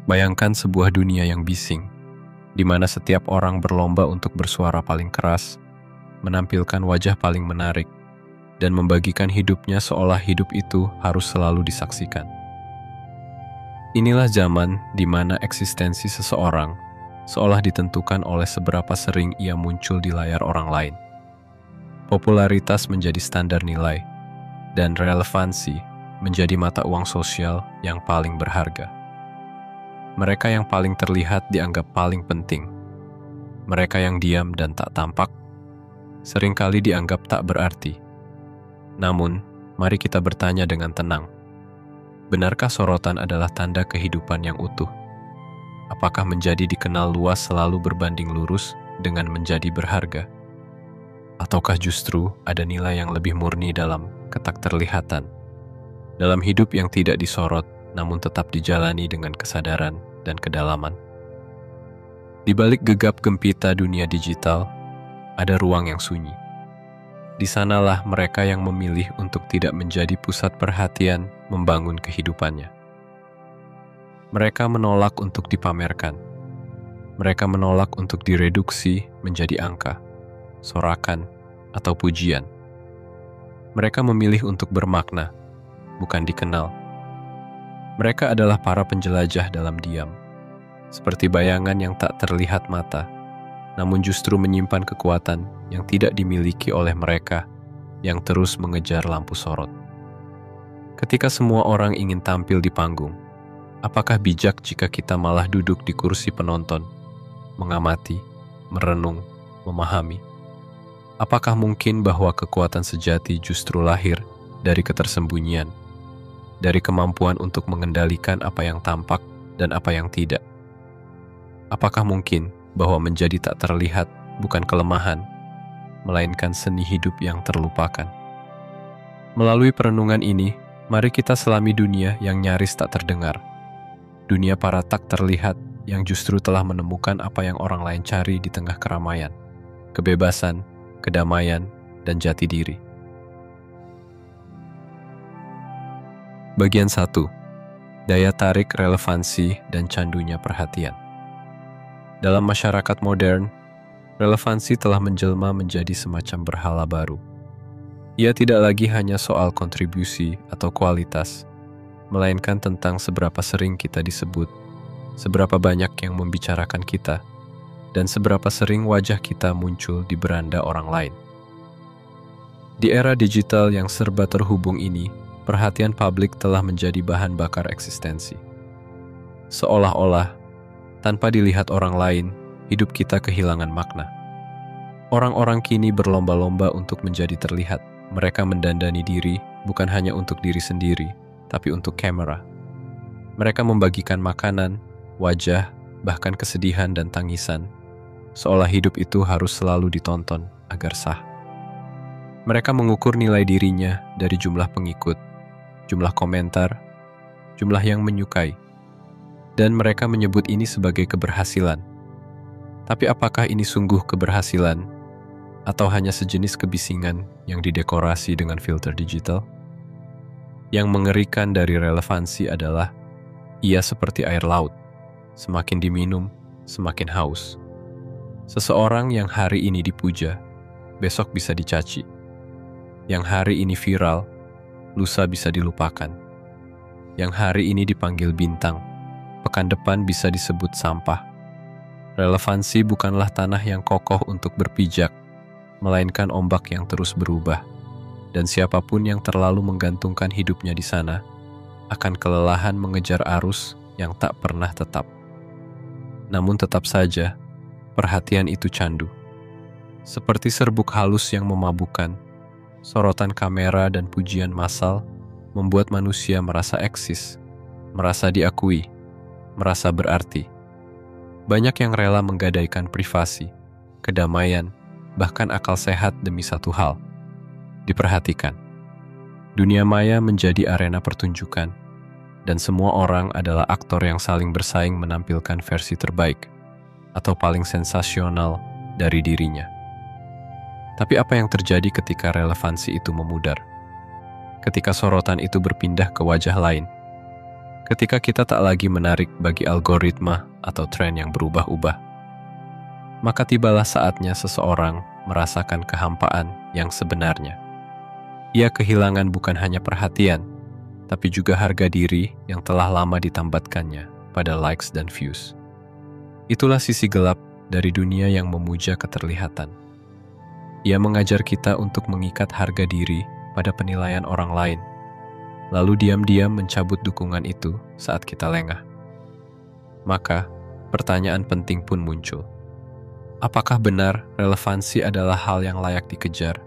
Bayangkan sebuah dunia yang bising, di mana setiap orang berlomba untuk bersuara paling keras, menampilkan wajah paling menarik, dan membagikan hidupnya seolah hidup itu harus selalu disaksikan. Inilah zaman di mana eksistensi seseorang seolah ditentukan oleh seberapa sering ia muncul di layar orang lain. Popularitas menjadi standar nilai, dan relevansi menjadi mata uang sosial yang paling berharga. Mereka yang paling terlihat dianggap paling penting. Mereka yang diam dan tak tampak seringkali dianggap tak berarti. Namun, mari kita bertanya dengan tenang. Benarkah sorotan adalah tanda kehidupan yang utuh? Apakah menjadi dikenal luas selalu berbanding lurus dengan menjadi berharga? Ataukah justru ada nilai yang lebih murni dalam ketakterlihatan? Dalam hidup yang tidak disorot, namun tetap dijalani dengan kesadaran dan kedalaman. Di balik gegap gempita dunia digital, ada ruang yang sunyi. Di sanalah mereka yang memilih untuk tidak menjadi pusat perhatian membangun kehidupannya. Mereka menolak untuk dipamerkan. Mereka menolak untuk direduksi menjadi angka, sorakan, atau pujian. Mereka memilih untuk bermakna, bukan dikenal. Mereka adalah para penjelajah dalam diam, seperti bayangan yang tak terlihat mata, namun justru menyimpan kekuatan yang tidak dimiliki oleh mereka yang terus mengejar lampu sorot. Ketika semua orang ingin tampil di panggung, apakah bijak jika kita malah duduk di kursi penonton, mengamati, merenung, memahami? Apakah mungkin bahwa kekuatan sejati justru lahir dari ketersembunyian, dari kemampuan untuk mengendalikan apa yang tampak dan apa yang tidak? Apakah mungkin bahwa menjadi tak terlihat bukan kelemahan, melainkan seni hidup yang terlupakan? Melalui perenungan ini, mari kita selami dunia yang nyaris tak terdengar. Dunia para tak terlihat yang justru telah menemukan apa yang orang lain cari di tengah keramaian, kebebasan, kedamaian, dan jati diri. Bagian 1. Daya tarik, relevansi, dan candunya perhatian. Dalam masyarakat modern, relevansi telah menjelma menjadi semacam berhala baru. Ia tidak lagi hanya soal kontribusi atau kualitas, melainkan tentang seberapa sering kita disebut, seberapa banyak yang membicarakan kita, dan seberapa sering wajah kita muncul di beranda orang lain. Di era digital yang serba terhubung ini, perhatian publik telah menjadi bahan bakar eksistensi. Seolah-olah, tanpa dilihat orang lain, hidup kita kehilangan makna. Orang-orang kini berlomba-lomba untuk menjadi terlihat. Mereka mendandani diri bukan hanya untuk diri sendiri, tapi untuk kamera. Mereka membagikan makanan, wajah, bahkan kesedihan dan tangisan, seolah hidup itu harus selalu ditonton agar sah. Mereka mengukur nilai dirinya dari jumlah pengikut, jumlah komentar, jumlah yang menyukai, dan mereka menyebut ini sebagai keberhasilan. Tapi apakah ini sungguh keberhasilan, atau hanya sejenis kebisingan yang didekorasi dengan filter digital? Yang mengerikan dari relevansi adalah ia seperti air laut, semakin diminum, semakin haus. Seseorang yang hari ini dipuja, besok bisa dicaci. Yang hari ini viral, lusa bisa dilupakan. Yang hari ini dipanggil bintang, pekan depan bisa disebut sampah. Relevansi bukanlah tanah yang kokoh untuk berpijak, melainkan ombak yang terus berubah. Dan siapapun yang terlalu menggantungkan hidupnya di sana, akan kelelahan mengejar arus yang tak pernah tetap. Namun tetap saja, perhatian itu candu. Seperti serbuk halus yang memabukkan, sorotan kamera dan pujian massal membuat manusia merasa eksis, merasa diakui, merasa berarti. Banyak yang rela menggadaikan privasi, kedamaian, bahkan akal sehat demi satu hal: diperhatikan. Dunia maya menjadi arena pertunjukan, dan semua orang adalah aktor yang saling bersaing menampilkan versi terbaik atau paling sensasional dari dirinya. Tapi apa yang terjadi ketika relevansi itu memudar? Ketika sorotan itu berpindah ke wajah lain? Ketika kita tak lagi menarik bagi algoritma atau tren yang berubah-ubah, maka tibalah saatnya seseorang merasakan kehampaan yang sebenarnya. Ia kehilangan bukan hanya perhatian, tapi juga harga diri yang telah lama ditambatkannya pada likes dan views. Itulah sisi gelap dari dunia yang memuja keterlihatan. Ia mengajar kita untuk mengikat harga diri pada penilaian orang lain, lalu diam-diam mencabut dukungan itu saat kita lengah. Maka, pertanyaan penting pun muncul. Apakah benar relevansi adalah hal yang layak dikejar?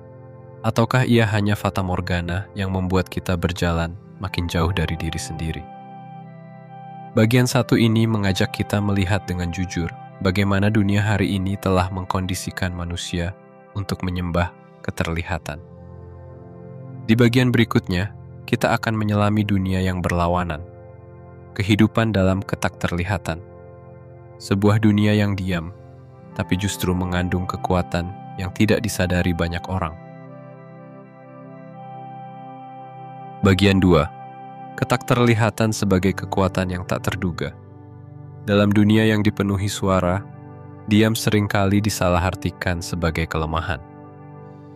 Ataukah ia hanya fata morgana yang membuat kita berjalan makin jauh dari diri sendiri? Bagian satu ini mengajak kita melihat dengan jujur bagaimana dunia hari ini telah mengkondisikan manusia untuk menyembah keterlihatan. Di bagian berikutnya, kita akan menyelami dunia yang berlawanan, kehidupan dalam ketakterlihatan, sebuah dunia yang diam, tapi justru mengandung kekuatan yang tidak disadari banyak orang. Bagian 2. Ketakterlihatan sebagai kekuatan yang tak terduga. Dalam dunia yang dipenuhi suara, diam seringkali disalahartikan sebagai kelemahan.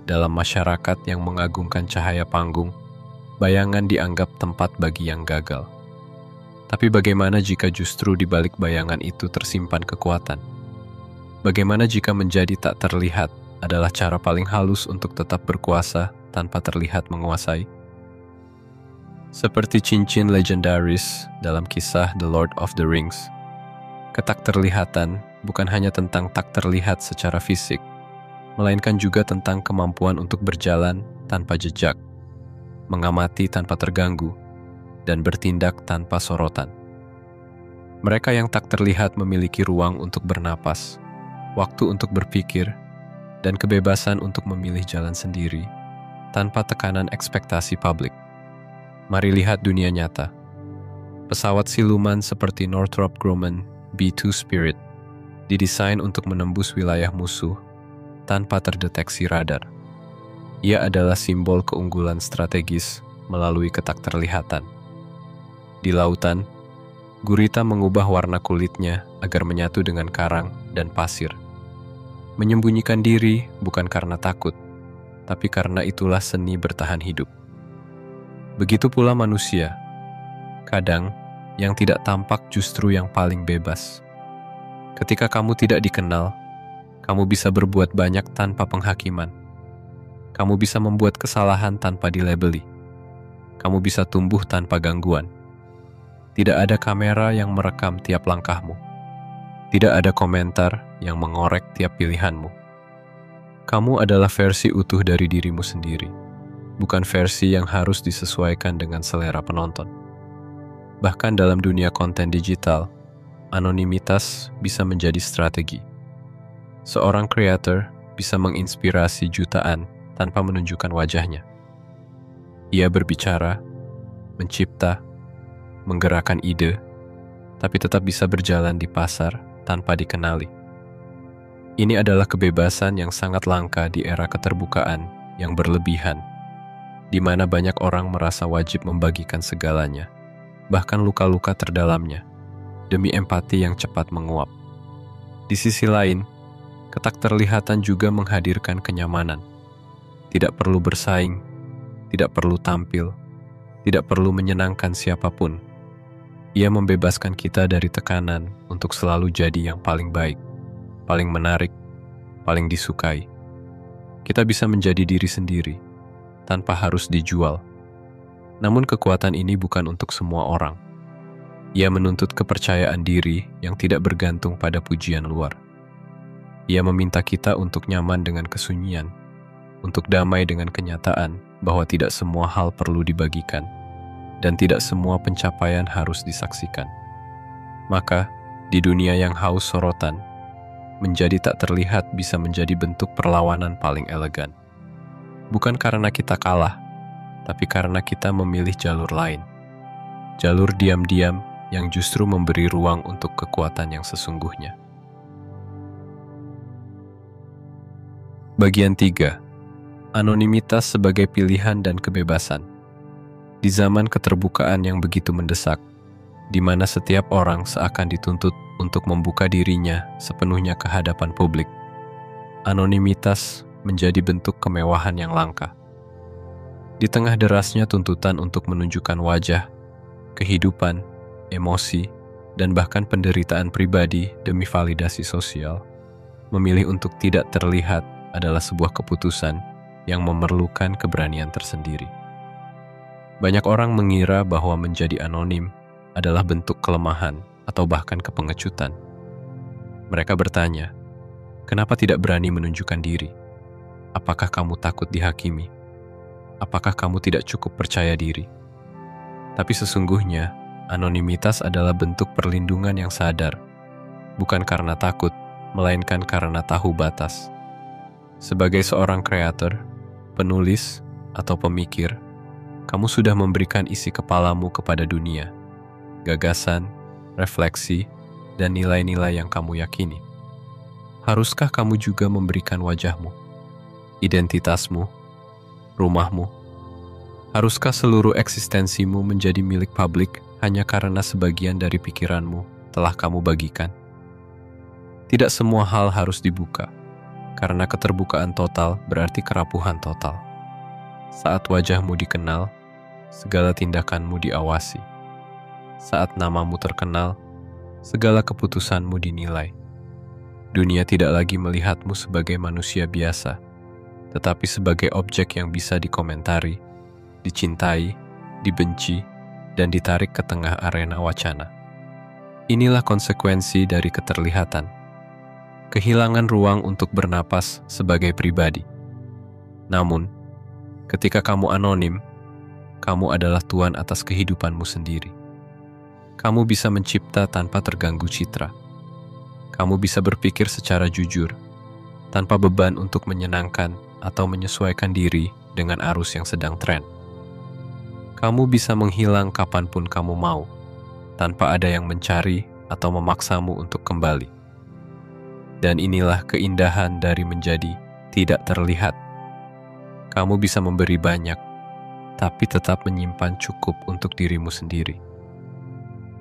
Dalam masyarakat yang mengagungkan cahaya panggung, bayangan dianggap tempat bagi yang gagal. Tapi bagaimana jika justru di balik bayangan itu tersimpan kekuatan? Bagaimana jika menjadi tak terlihat adalah cara paling halus untuk tetap berkuasa tanpa terlihat menguasai? Seperti cincin legendaris dalam kisah The Lord of the Rings, ketakterlihatan bukan hanya tentang tak terlihat secara fisik, melainkan juga tentang kemampuan untuk berjalan tanpa jejak, mengamati tanpa terganggu, dan bertindak tanpa sorotan. Mereka yang tak terlihat memiliki ruang untuk bernapas, waktu untuk berpikir, dan kebebasan untuk memilih jalan sendiri, tanpa tekanan ekspektasi publik. Mari lihat dunia nyata. Pesawat siluman seperti Northrop Grumman B-2 Spirit didesain untuk menembus wilayah musuh tanpa terdeteksi radar. Ia adalah simbol keunggulan strategis melalui ketakterlihatan. Di lautan, gurita mengubah warna kulitnya agar menyatu dengan karang dan pasir. Menyembunyikan diri bukan karena takut, tapi karena itulah seni bertahan hidup. Begitu pula manusia. Kadang, yang tidak tampak justru yang paling bebas. Ketika kamu tidak dikenal, kamu bisa berbuat banyak tanpa penghakiman. Kamu bisa membuat kesalahan tanpa dilabeli. Kamu bisa tumbuh tanpa gangguan. Tidak ada kamera yang merekam tiap langkahmu. Tidak ada komentar yang mengorek tiap pilihanmu. Kamu adalah versi utuh dari dirimu sendiri, bukan versi yang harus disesuaikan dengan selera penonton. Bahkan dalam dunia konten digital, anonimitas bisa menjadi strategi. Seorang kreator bisa menginspirasi jutaan tanpa menunjukkan wajahnya. Ia berbicara, mencipta, menggerakkan ide, tapi tetap bisa berjalan di pasar tanpa dikenali. Ini adalah kebebasan yang sangat langka di era keterbukaan yang berlebihan, di mana banyak orang merasa wajib membagikan segalanya, bahkan luka-luka terdalamnya, demi empati yang cepat menguap. Di sisi lain, ketakterlihatan juga menghadirkan kenyamanan. Tidak perlu bersaing, tidak perlu tampil, tidak perlu menyenangkan siapapun. Ia membebaskan kita dari tekanan untuk selalu jadi yang paling baik, paling menarik, paling disukai. Kita bisa menjadi diri sendiri, tanpa harus dijual. Namun kekuatan ini bukan untuk semua orang. Ia menuntut kepercayaan diri yang tidak bergantung pada pujian luar. Ia meminta kita untuk nyaman dengan kesunyian, untuk damai dengan kenyataan bahwa tidak semua hal perlu dibagikan, dan tidak semua pencapaian harus disaksikan. Maka, di dunia yang haus sorotan, menjadi tak terlihat bisa menjadi bentuk perlawanan paling elegan. Bukan karena kita kalah, tapi karena kita memilih jalur lain. Jalur diam-diam yang justru memberi ruang untuk kekuatan yang sesungguhnya. Bagian 3. Anonimitas sebagai pilihan dan kebebasan. Di zaman keterbukaan yang begitu mendesak, di mana setiap orang seakan dituntut untuk membuka dirinya sepenuhnya ke hadapan publik. Anonimitas menjadi bentuk kemewahan yang langka. Di tengah derasnya tuntutan untuk menunjukkan wajah, kehidupan, emosi, dan bahkan penderitaan pribadi demi validasi sosial, memilih untuk tidak terlihat adalah sebuah keputusan yang memerlukan keberanian tersendiri. Banyak orang mengira bahwa menjadi anonim adalah bentuk kelemahan atau bahkan kepengecutan. Mereka bertanya, kenapa tidak berani menunjukkan diri? Apakah kamu takut dihakimi? Apakah kamu tidak cukup percaya diri? Tapi sesungguhnya, anonimitas adalah bentuk perlindungan yang sadar, bukan karena takut, melainkan karena tahu batas. Sebagai seorang kreator, penulis, atau pemikir, kamu sudah memberikan isi kepalamu kepada dunia, gagasan, refleksi, dan nilai-nilai yang kamu yakini. Haruskah kamu juga memberikan wajahmu, identitasmu, rumahmu? Haruskah seluruh eksistensimu menjadi milik publik hanya karena sebagian dari pikiranmu telah kamu bagikan? Tidak semua hal harus dibuka, karena keterbukaan total berarti kerapuhan total. Saat wajahmu dikenal, segala tindakanmu diawasi. Saat namamu terkenal, segala keputusanmu dinilai. Dunia tidak lagi melihatmu sebagai manusia biasa, tetapi sebagai objek yang bisa dikomentari, dicintai, dibenci, dan ditarik ke tengah arena wacana. Inilah konsekuensi dari keterlihatan. Kehilangan ruang untuk bernapas sebagai pribadi. Namun, ketika kamu anonim, kamu adalah tuan atas kehidupanmu sendiri. Kamu bisa mencipta tanpa terganggu citra. Kamu bisa berpikir secara jujur, tanpa beban untuk menyenangkan atau menyesuaikan diri dengan arus yang sedang tren. Kamu bisa menghilang kapanpun kamu mau, tanpa ada yang mencari atau memaksamu untuk kembali. Dan inilah keindahan dari menjadi tidak terlihat. Kamu bisa memberi banyak, tapi tetap menyimpan cukup untuk dirimu sendiri.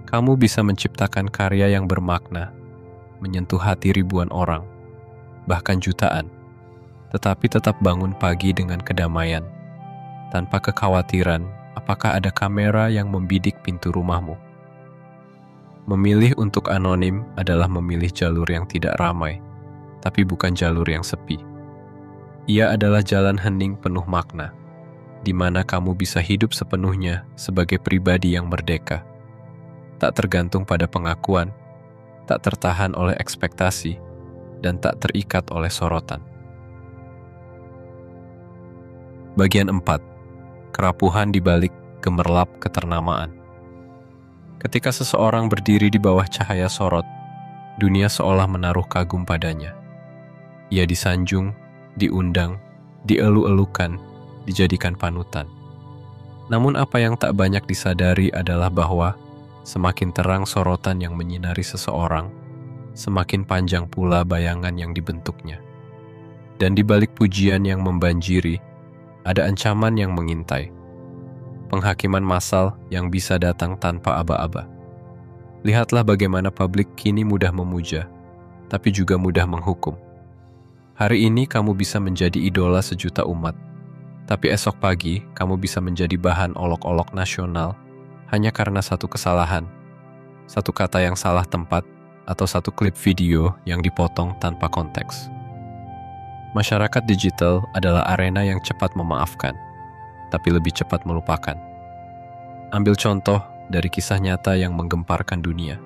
Kamu bisa menciptakan karya yang bermakna, menyentuh hati ribuan orang, bahkan jutaan, tetapi tetap bangun pagi dengan kedamaian, tanpa kekhawatiran apakah ada kamera yang membidik pintu rumahmu. Memilih untuk anonim adalah memilih jalur yang tidak ramai, tapi bukan jalur yang sepi. Ia adalah jalan hening penuh makna, di mana kamu bisa hidup sepenuhnya sebagai pribadi yang merdeka, tak tergantung pada pengakuan, tak tertahan oleh ekspektasi, dan tak terikat oleh sorotan. Bagian 4. Kerapuhan di balik gemerlap keternamaan. Ketika seseorang berdiri di bawah cahaya sorot, dunia seolah menaruh kagum padanya. Ia disanjung, diundang, dielu-elukan, dijadikan panutan. Namun apa yang tak banyak disadari adalah bahwa semakin terang sorotan yang menyinari seseorang, semakin panjang pula bayangan yang dibentuknya. Dan di balik pujian yang membanjiri, ada ancaman yang mengintai. Penghakiman massal yang bisa datang tanpa aba-aba. Lihatlah bagaimana publik kini mudah memuja, tapi juga mudah menghukum. Hari ini kamu bisa menjadi idola sejuta umat, tapi esok pagi kamu bisa menjadi bahan olok-olok nasional hanya karena satu kesalahan, satu kata yang salah tempat, atau satu klip video yang dipotong tanpa konteks. Masyarakat digital adalah arena yang cepat memaafkan, tapi lebih cepat melupakan. Ambil contoh dari kisah nyata yang menggemparkan dunia.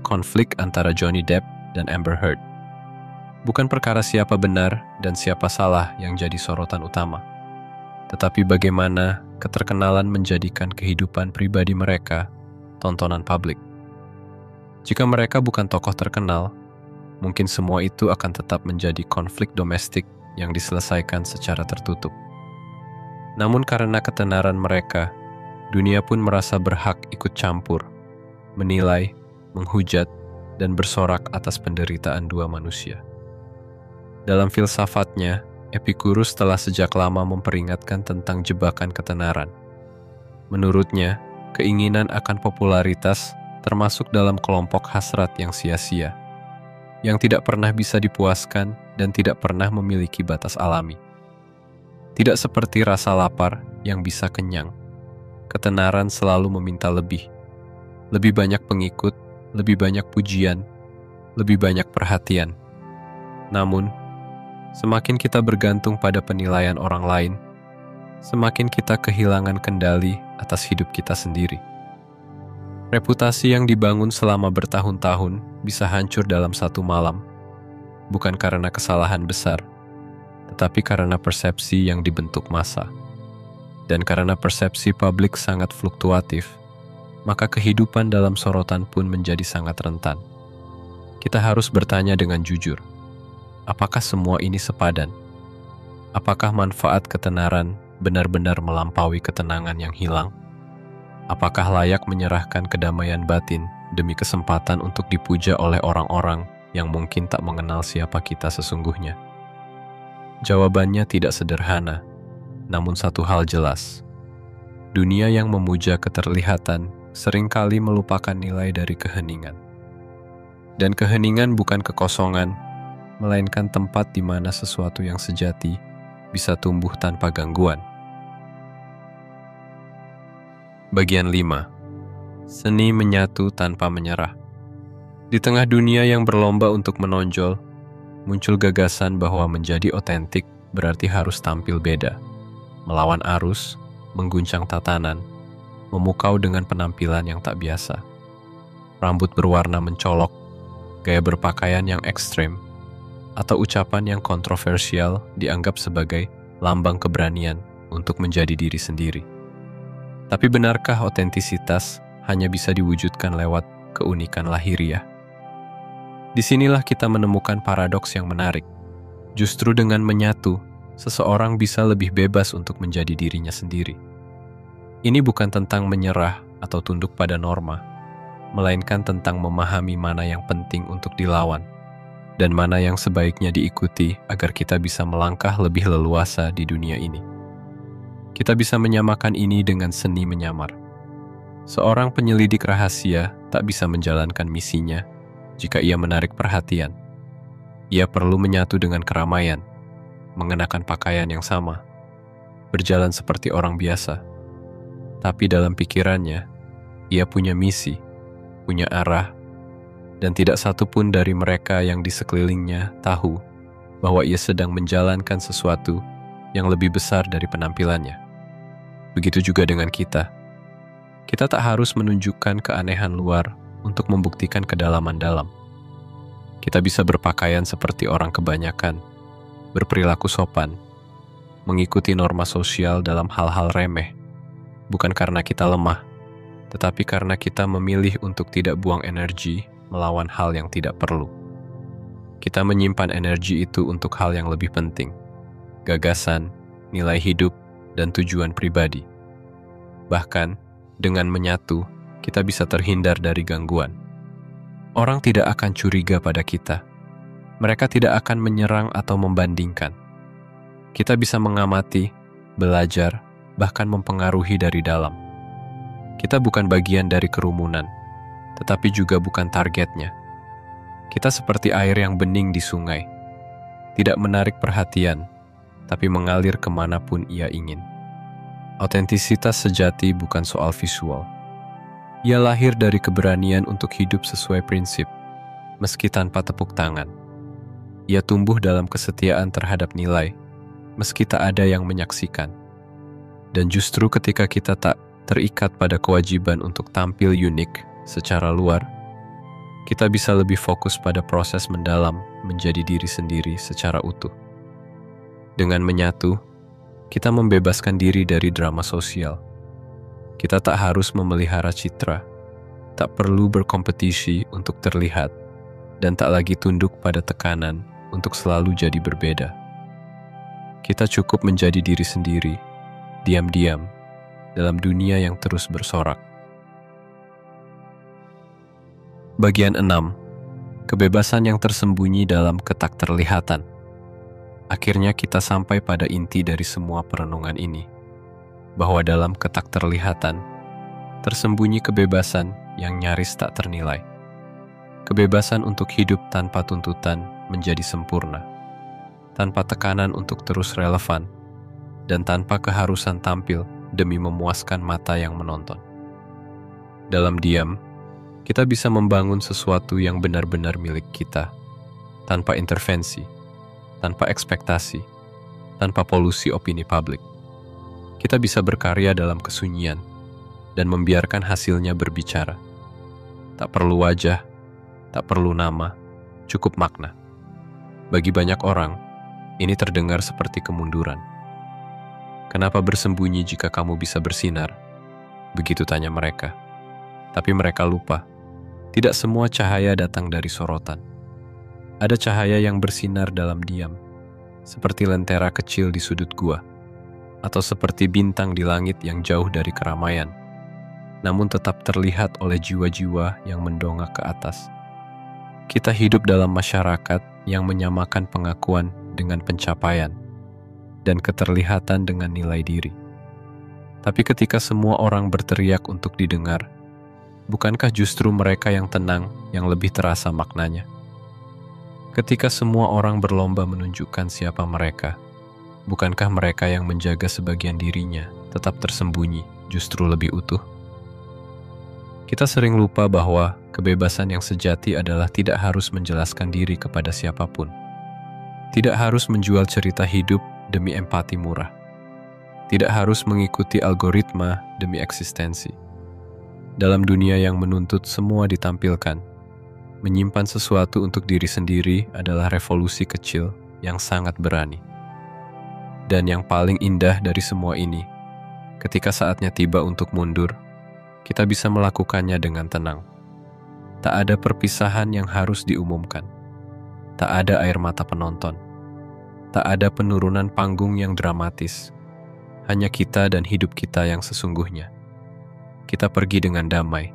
Konflik antara Johnny Depp dan Amber Heard. Bukan perkara siapa benar dan siapa salah yang jadi sorotan utama, tetapi bagaimana keterkenalan menjadikan kehidupan pribadi mereka tontonan publik. Jika mereka bukan tokoh terkenal, mungkin semua itu akan tetap menjadi konflik domestik yang diselesaikan secara tertutup. Namun karena ketenaran mereka, dunia pun merasa berhak ikut campur, menilai, menghujat, dan bersorak atas penderitaan dua manusia. Dalam filsafatnya, Epicurus telah sejak lama memperingatkan tentang jebakan ketenaran. Menurutnya, keinginan akan popularitas termasuk dalam kelompok hasrat yang sia-sia, yang tidak pernah bisa dipuaskan dan tidak pernah memiliki batas alami. Tidak seperti rasa lapar yang bisa kenyang, ketenaran selalu meminta lebih banyak pengikut, lebih banyak pujian, lebih banyak perhatian. Namun, semakin kita bergantung pada penilaian orang lain, semakin kita kehilangan kendali atas hidup kita sendiri. Reputasi yang dibangun selama bertahun-tahun bisa hancur dalam satu malam, bukan karena kesalahan besar, tetapi karena persepsi yang dibentuk massa. Dan karena persepsi publik sangat fluktuatif, maka kehidupan dalam sorotan pun menjadi sangat rentan. Kita harus bertanya dengan jujur, apakah semua ini sepadan? Apakah manfaat ketenaran benar-benar melampaui ketenangan yang hilang? Apakah layak menyerahkan kedamaian batin demi kesempatan untuk dipuja oleh orang-orang yang mungkin tak mengenal siapa kita sesungguhnya? Jawabannya tidak sederhana, namun satu hal jelas. Dunia yang memuja keterlihatan seringkali melupakan nilai dari keheningan. Dan keheningan bukan kekosongan, melainkan tempat di mana sesuatu yang sejati bisa tumbuh tanpa gangguan. Bagian 5. Seni menyatu tanpa menyerah. Di tengah dunia yang berlomba untuk menonjol, muncul gagasan bahwa menjadi otentik berarti harus tampil beda, melawan arus, mengguncang tatanan, memukau dengan penampilan yang tak biasa. Rambut berwarna mencolok, gaya berpakaian yang ekstrem, atau ucapan yang kontroversial dianggap sebagai lambang keberanian untuk menjadi diri sendiri. Tapi benarkah otentisitas hanya bisa diwujudkan lewat keunikan lahiriah? Disinilah kita menemukan paradoks yang menarik. Justru dengan menyatu, seseorang bisa lebih bebas untuk menjadi dirinya sendiri. Ini bukan tentang menyerah atau tunduk pada norma, melainkan tentang memahami mana yang penting untuk dilawan dan mana yang sebaiknya diikuti agar kita bisa melangkah lebih leluasa di dunia ini. Kita bisa menyamakan ini dengan seni menyamar. Seorang penyelidik rahasia tak bisa menjalankan misinya jika ia menarik perhatian. Ia perlu menyatu dengan keramaian, mengenakan pakaian yang sama, berjalan seperti orang biasa. Tapi dalam pikirannya, ia punya misi, punya arah, dan tidak satu pun dari mereka yang di sekelilingnya tahu bahwa ia sedang menjalankan sesuatu yang lebih besar dari penampilannya. Begitu juga dengan kita. Kita tak harus menunjukkan keanehan luar untuk membuktikan kedalaman dalam. Kita bisa berpakaian seperti orang kebanyakan, berperilaku sopan, mengikuti norma sosial dalam hal-hal remeh, bukan karena kita lemah, tetapi karena kita memilih untuk tidak buang energi melawan hal yang tidak perlu. Kita menyimpan energi itu untuk hal yang lebih penting, gagasan, nilai hidup, dan tujuan pribadi. Bahkan, dengan menyatu, kita bisa terhindar dari gangguan. Orang tidak akan curiga pada kita. Mereka tidak akan menyerang atau membandingkan. Kita bisa mengamati, belajar, bahkan mempengaruhi dari dalam. Kita bukan bagian dari kerumunan, tetapi juga bukan targetnya. Kita seperti air yang bening di sungai, tidak menarik perhatian, tapi mengalir kemanapun ia ingin. Otentisitas sejati bukan soal visual. Ia lahir dari keberanian untuk hidup sesuai prinsip, meski tanpa tepuk tangan. Ia tumbuh dalam kesetiaan terhadap nilai, meski tak ada yang menyaksikan. Dan justru ketika kita tak terikat pada kewajiban untuk tampil unik secara luar, kita bisa lebih fokus pada proses mendalam menjadi diri sendiri secara utuh. Dengan menyatu, kita membebaskan diri dari drama sosial. Kita tak harus memelihara citra, tak perlu berkompetisi untuk terlihat, dan tak lagi tunduk pada tekanan untuk selalu jadi berbeda. Kita cukup menjadi diri sendiri, diam-diam, dalam dunia yang terus bersorak. Bagian 6. Kebebasan yang tersembunyi dalam ketak terlihatan. Akhirnya kita sampai pada inti dari semua perenungan ini, bahwa dalam ketak terlihatan tersembunyi kebebasan yang nyaris tak ternilai. Kebebasan untuk hidup tanpa tuntutan menjadi sempurna, tanpa tekanan untuk terus relevan, dan tanpa keharusan tampil demi memuaskan mata yang menonton. Dalam diam, kita bisa membangun sesuatu yang benar-benar milik kita, tanpa intervensi, tanpa ekspektasi, tanpa polusi opini publik. Kita bisa berkarya dalam kesunyian dan membiarkan hasilnya berbicara. Tak perlu wajah, tak perlu nama, cukup makna. Bagi banyak orang, ini terdengar seperti kemunduran. Kenapa bersembunyi jika kamu bisa bersinar? Begitu tanya mereka. Tapi mereka lupa, tidak semua cahaya datang dari sorotan. Ada cahaya yang bersinar dalam diam, seperti lentera kecil di sudut gua, atau seperti bintang di langit yang jauh dari keramaian, namun tetap terlihat oleh jiwa-jiwa yang mendongak ke atas. Kita hidup dalam masyarakat yang menyamakan pengakuan dengan pencapaian, dan keterlihatan dengan nilai diri. Tapi ketika semua orang berteriak untuk didengar, bukankah justru mereka yang tenang yang lebih terasa maknanya? Ketika semua orang berlomba menunjukkan siapa mereka, bukankah mereka yang menjaga sebagian dirinya tetap tersembunyi justru lebih utuh? Kita sering lupa bahwa kebebasan yang sejati adalah tidak harus menjelaskan diri kepada siapapun. Tidak harus menjual cerita hidup demi empati murah. Tidak harus mengikuti algoritma demi eksistensi. Dalam dunia yang menuntut semua ditampilkan, menyimpan sesuatu untuk diri sendiri adalah revolusi kecil yang sangat berani. Dan yang paling indah dari semua ini, ketika saatnya tiba untuk mundur, kita bisa melakukannya dengan tenang. Tak ada perpisahan yang harus diumumkan. Tak ada air mata penonton. Tak ada penurunan panggung yang dramatis. Hanya kita dan hidup kita yang sesungguhnya. Kita pergi dengan damai,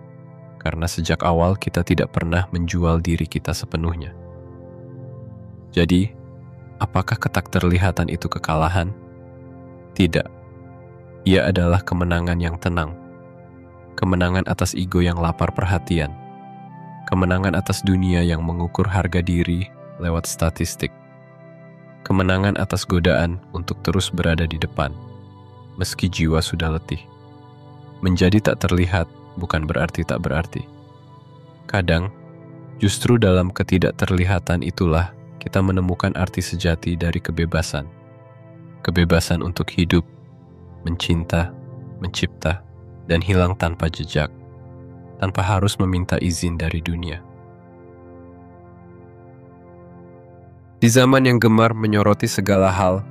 karena sejak awal kita tidak pernah menjual diri kita sepenuhnya. Jadi, apakah ketakterlihatan itu kekalahan? Tidak. Ia adalah kemenangan yang tenang. Kemenangan atas ego yang lapar perhatian. Kemenangan atas dunia yang mengukur harga diri lewat statistik. Kemenangan atas godaan untuk terus berada di depan, meski jiwa sudah letih. Menjadi tak terlihat bukan berarti tak berarti. Kadang, justru dalam ketidakterlihatan itulah kita menemukan arti sejati dari kebebasan. Kebebasan untuk hidup, mencinta, mencipta, dan hilang tanpa jejak, tanpa harus meminta izin dari dunia. Di zaman yang gemar menyoroti segala hal,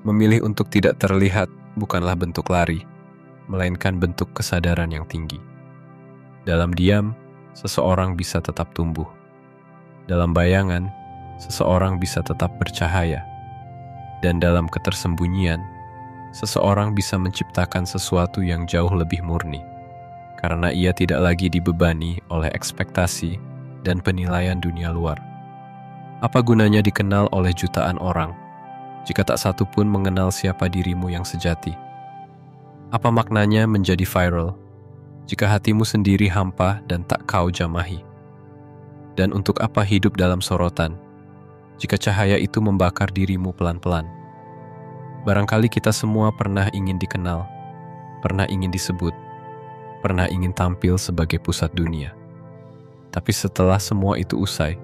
memilih untuk tidak terlihat bukanlah bentuk lari, melainkan bentuk kesadaran yang tinggi. Dalam diam, seseorang bisa tetap tumbuh. Dalam bayangan, seseorang bisa tetap bercahaya. Dan dalam ketersembunyian, seseorang bisa menciptakan sesuatu yang jauh lebih murni, karena ia tidak lagi dibebani oleh ekspektasi dan penilaian dunia luar. Apa gunanya dikenal oleh jutaan orang, jika tak satu pun mengenal siapa dirimu yang sejati? Apa maknanya menjadi viral, jika hatimu sendiri hampa dan tak kau jamahi? Dan untuk apa hidup dalam sorotan, jika cahaya itu membakar dirimu pelan-pelan? Barangkali kita semua pernah ingin dikenal, pernah ingin disebut, pernah ingin tampil sebagai pusat dunia. Tapi setelah semua itu usai,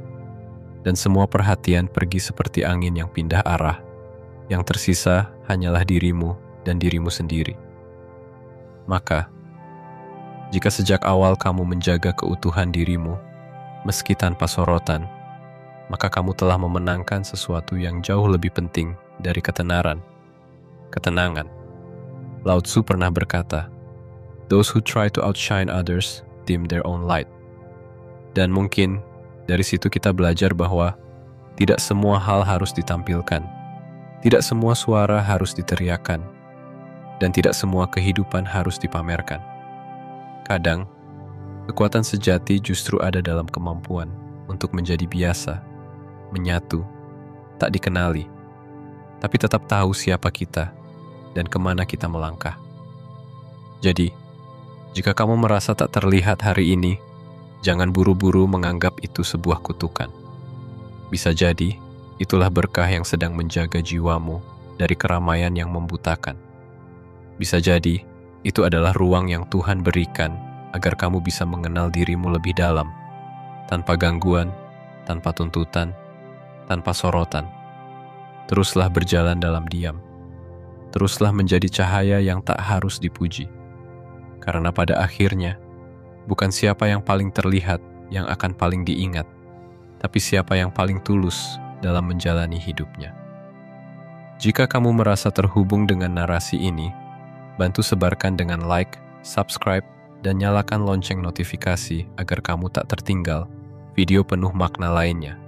dan semua perhatian pergi seperti angin yang pindah arah, yang tersisa hanyalah dirimu dan dirimu sendiri. Maka, jika sejak awal kamu menjaga keutuhan dirimu, meski tanpa sorotan, maka kamu telah memenangkan sesuatu yang jauh lebih penting dari ketenaran. Ketenangan. Lao Tzu pernah berkata, "Those who try to outshine others dim their own light." Dan mungkin dari situ kita belajar bahwa tidak semua hal harus ditampilkan, tidak semua suara harus diteriakkan, dan tidak semua kehidupan harus dipamerkan. Kadang, kekuatan sejati justru ada dalam kemampuan untuk menjadi biasa, menyatu, tak dikenali, tapi tetap tahu siapa kita dan kemana kita melangkah. Jadi, Jika kamu merasa tak terlihat hari ini, jangan buru-buru menganggap itu sebuah kutukan. Bisa jadi, itulah berkah yang sedang menjaga jiwamu dari keramaian yang membutakan. Bisa jadi, itu adalah ruang yang Tuhan berikan agar kamu bisa mengenal dirimu lebih dalam, tanpa gangguan, tanpa tuntutan, tanpa sorotan. Teruslah berjalan dalam diam. Teruslah menjadi cahaya yang tak harus dipuji. Karena pada akhirnya, bukan siapa yang paling terlihat yang akan paling diingat, tapi siapa yang paling tulus dalam menjalani hidupnya. Jika kamu merasa terhubung dengan narasi ini, bantu sebarkan dengan like, subscribe, dan nyalakan lonceng notifikasi agar kamu tak tertinggal video penuh makna lainnya.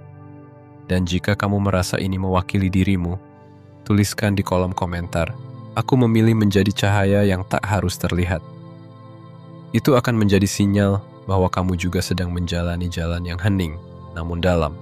Dan jika kamu merasa ini mewakili dirimu, tuliskan di kolom komentar, "Aku memilih menjadi cahaya yang tak harus terlihat." Itu akan menjadi sinyal bahwa kamu juga sedang menjalani jalan yang hening, namun dalam.